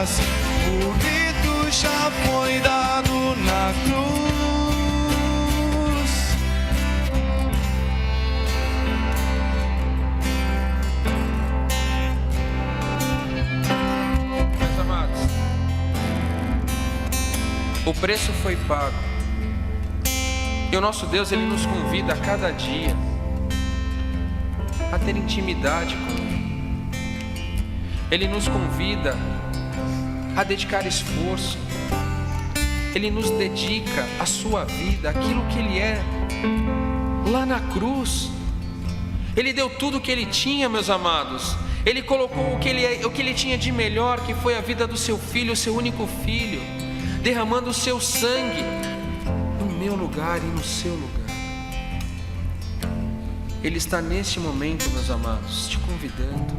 paz. O grito já foi dado na cruz. Meus amados, o preço foi pago. E o nosso Deus, Ele nos convida a cada dia a ter intimidade com Ele. Ele nos convida a dedicar esforço. Ele nos dedica a sua vida, aquilo que Ele é, lá na cruz. Ele deu tudo o que Ele tinha, meus amados. Ele colocou o que Ele tinha de melhor, que foi a vida do seu Filho, o seu único Filho, derramando o seu sangue no meu lugar e no seu lugar. Ele está neste momento, meus amados, te convidando.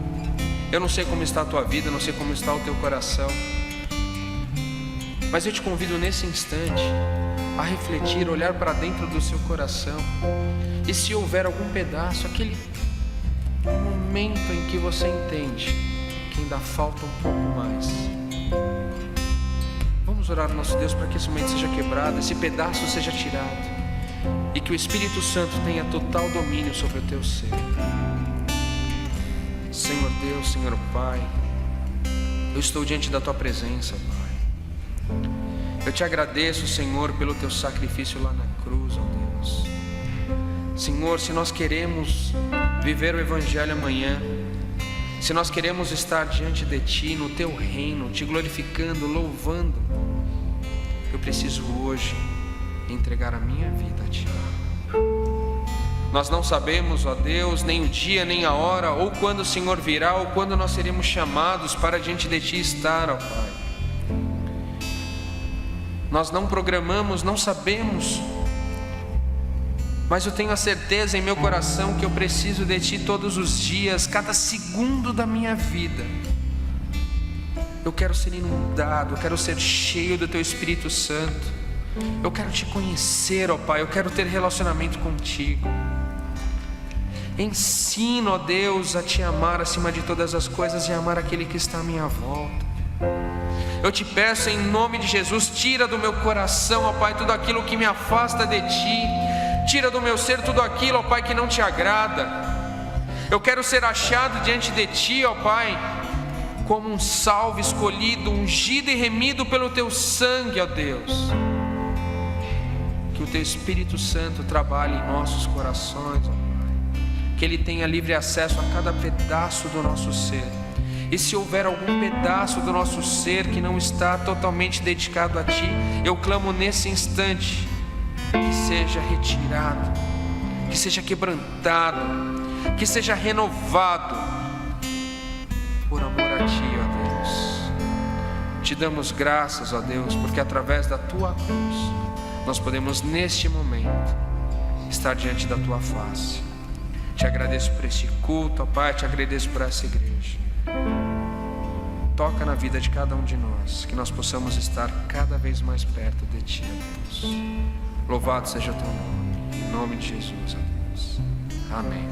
Eu não sei como está a tua vida, não sei como está o teu coração, mas eu te convido nesse instante a refletir, olhar para dentro do seu coração, e se houver algum pedaço, aquele momento em que você entende que ainda falta um pouco mais, vamos orar ao nosso Deus para que esse momento seja quebrado, esse pedaço seja tirado, e que o Espírito Santo tenha total domínio sobre o teu ser. Senhor Deus, Senhor Pai, eu estou diante da tua presença, Pai. Eu te agradeço, Senhor, pelo teu sacrifício lá na cruz, ó Deus. Senhor, se nós queremos viver o Evangelho amanhã, se nós queremos estar diante de Ti, no Teu reino, Te glorificando, louvando, eu preciso hoje entregar a minha vida a Ti. Nós não sabemos, ó Deus, nem o dia, nem a hora, ou quando o Senhor virá, ou quando nós seremos chamados para diante de Ti estar, ó Pai. Nós não programamos, não sabemos, mas eu tenho a certeza em meu coração que eu preciso de Ti todos os dias, cada segundo da minha vida. Eu quero ser inundado, eu quero ser cheio do Teu Espírito Santo. Eu quero Te conhecer, ó Pai, eu quero ter relacionamento contigo. Ensina, ó Deus, a Te amar acima de todas as coisas e amar aquele que está à minha volta. Eu te peço em nome de Jesus, tira do meu coração, ó Pai, tudo aquilo que me afasta de Ti. Tira do meu ser tudo aquilo, ó Pai, que não Te agrada. Eu quero ser achado diante de Ti, ó Pai, como um salvo escolhido, ungido e remido pelo Teu sangue, ó Deus. Que o Teu Espírito Santo trabalhe em nossos corações, ó Pai. Que Ele tenha livre acesso a cada pedaço do nosso ser. E se houver algum pedaço do nosso ser que não está totalmente dedicado a Ti, eu clamo nesse instante que seja retirado, que seja quebrantado, que seja renovado por amor a Ti, ó Deus. Te damos graças, ó Deus, porque através da Tua cruz nós podemos neste momento estar diante da Tua face. Te agradeço por este culto, ó Pai, te agradeço por essa igreja. Toca na vida de cada um de nós, que nós possamos estar cada vez mais perto de Ti, ó Deus. Louvado seja o Teu nome, em nome de Jesus, ó Deus. Amém.